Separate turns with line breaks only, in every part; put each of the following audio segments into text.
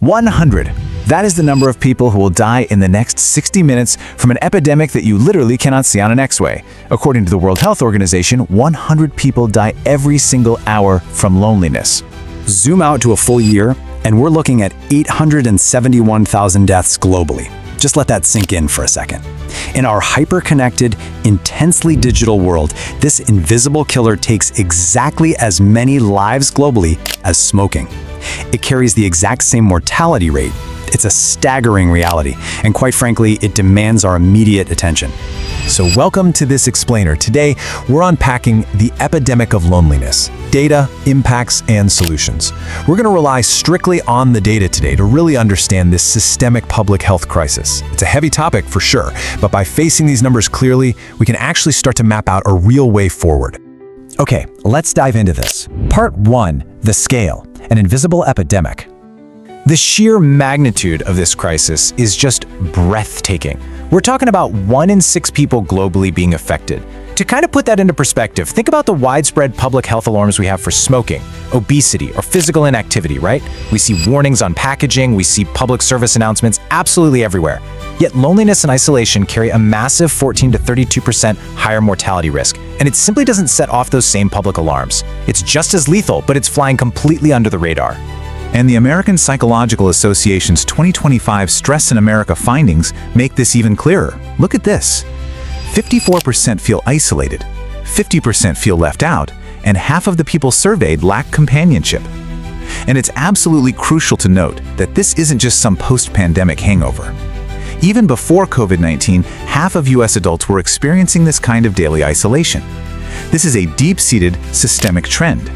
100. That is the number of people who will die in the next 60 minutes from an epidemic that you literally cannot see on an X-ray. According to the World Health Organization, 100 people die every single hour from loneliness.
Zoom out to a full year, and we're looking at 871,000 deaths globally. Just let that sink in for a second. In our hyper-connected, intensely digital world, this invisible killer takes exactly as many lives globally as smoking. It carries the exact same mortality rate. It's a staggering reality, and quite frankly, it demands our immediate attention.
So welcome to this explainer. Today, we're unpacking the epidemic of loneliness, data, impacts, and solutions. We're going to rely strictly on the data today to really understand this systemic public health crisis. It's a heavy topic for sure, but by facing these numbers clearly, we can actually start to map out a real way forward. Okay, let's dive into this. Part 1, the scale, an invisible epidemic. The sheer magnitude of this crisis is just breathtaking. We're talking about 1 in 6 people globally being affected. To kind of put that into perspective, think about the widespread public health alarms we have for smoking, obesity, or physical inactivity, right? We see warnings on packaging, we see public service announcements absolutely everywhere. Yet loneliness and isolation carry a massive 14 to 32% higher mortality risk, and it simply doesn't set off those same public alarms. It's just as lethal, but it's flying completely under the radar. And the American Psychological Association's 2025 Stress in America findings make this even clearer. Look at this. 54% feel isolated, 50% feel left out, and half of the people surveyed lack companionship. And it's absolutely crucial to note that this isn't just some post-pandemic hangover. Even before COVID-19, half of US adults were experiencing this kind of daily isolation. This is a deep-seated systemic trend.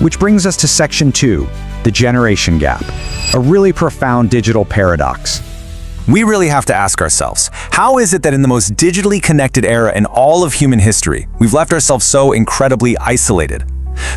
Which brings us to Section 2, the generation gap, a really profound digital paradox.
We really have to ask ourselves, how is it that in the most digitally connected era in all of human history, we've left ourselves so incredibly isolated?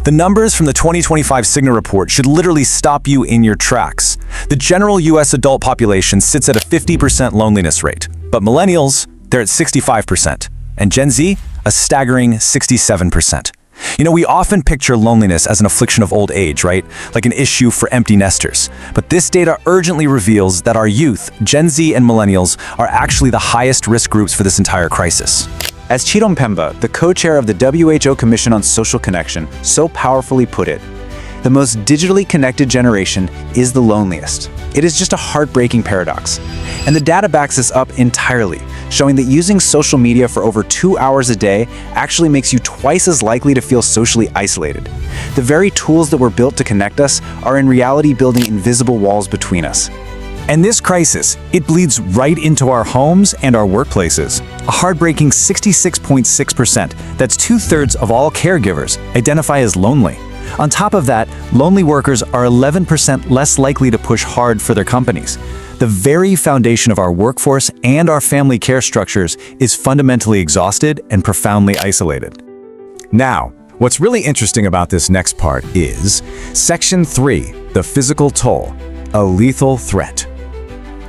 The numbers from the 2025 Cigna report should literally stop you in your tracks. The general US adult population sits at a 50% loneliness rate, but millennials, they're at 65%, and Gen Z, a staggering 67%. You know, we often picture loneliness as an affliction of old age, right? Like an issue for empty nesters. But this data urgently reveals that our youth, Gen Z and millennials, are actually the highest risk groups for this entire crisis. As Chidom Pemba, the co-chair of the WHO Commission on Social Connection, so powerfully put it, the most digitally connected generation is the loneliest. It is just a heartbreaking paradox. And the data backs this up entirely, showing that using social media for over 2 hours a day actually makes you twice as likely to feel socially isolated. The very tools that were built to connect us are in reality building invisible walls between us. And this crisis, it bleeds right into our homes and our workplaces. A heartbreaking 66.6%, that's 2/3 of all caregivers, identify as lonely. On top of that, lonely workers are 11% less likely to push hard for their companies. The very foundation of our workforce and our family care structures is fundamentally exhausted and profoundly isolated. Now, what's really interesting about this next part is Section 3, the physical toll, a lethal threat.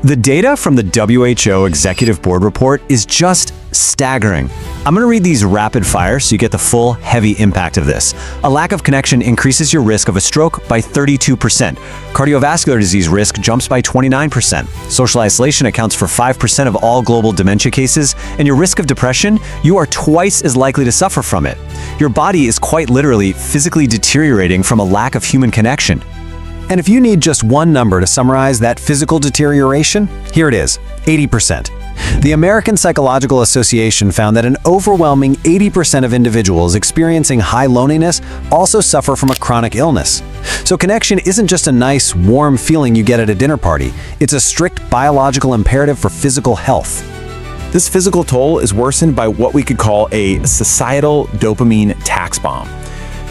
The data from the WHO Executive Board report is just staggering. I'm going to read these rapid fire so you get the full, heavy impact of this. A lack of connection increases your risk of a stroke by 32%. Cardiovascular disease risk jumps by 29%. Social isolation accounts for 5% of all global dementia cases, and your risk of depression, you are twice as likely to suffer from it. Your body is quite literally physically deteriorating from a lack of human connection. And if you need just one number to summarize that physical deterioration, here it is, 80%. The American Psychological Association found that an overwhelming 80% of individuals experiencing high loneliness also suffer from a chronic illness. So connection isn't just a nice, warm feeling you get at a dinner party. It's a strict biological imperative for physical health. This physical toll is worsened by what we could call a societal dopamine tax bomb.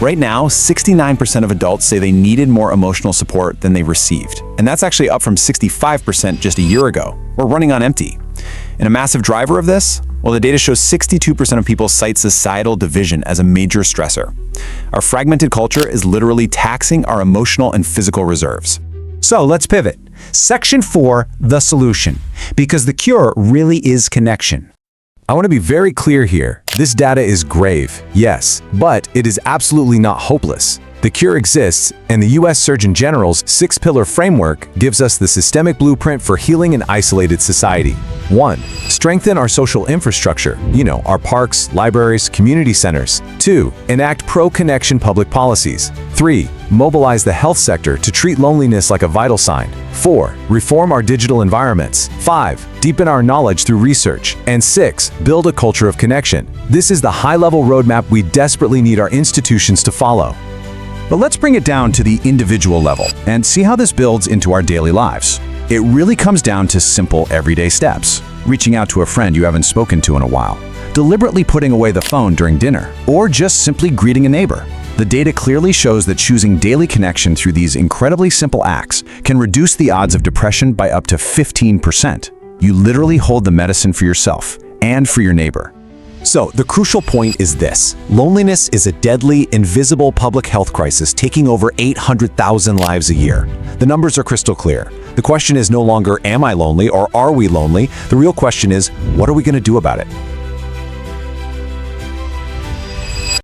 Right now, 69% of adults say they needed more emotional support than they received. And that's actually up from 65% just a year ago. We're running on empty. And a massive driver of this? Well, the data shows 62% of people cite societal division as a major stressor. Our fragmented culture is literally taxing our emotional and physical reserves. So let's pivot. Section 4, the solution. Because the cure really is connection. I want to be very clear here. This data is grave, yes, but it is absolutely not hopeless. The cure exists, and the U.S. Surgeon General's 6-pillar framework gives us the systemic blueprint for healing an isolated society. 1. Strengthen our social infrastructure, our parks, libraries, community centers. 2. Enact pro-connection public policies. 3. Mobilize the health sector to treat loneliness like a vital sign. 4. Reform our digital environments. 5. Deepen our knowledge through research. And 6. Build a culture of connection. This is the high-level roadmap we desperately need our institutions to follow. But let's bring it down to the individual level and see how this builds into our daily lives. It really comes down to simple everyday steps. Reaching out to a friend you haven't spoken to in a while, deliberately putting away the phone during dinner, or just simply greeting a neighbor. The data clearly shows that choosing daily connection through these incredibly simple acts can reduce the odds of depression by up to 15%. You literally hold the medicine for yourself and for your neighbor. So, the crucial point is this. Loneliness is a deadly, invisible public health crisis taking over 800,000 lives a year. The numbers are crystal clear. The question is no longer, am I lonely or are we lonely? The real question is, what are we going to do about it?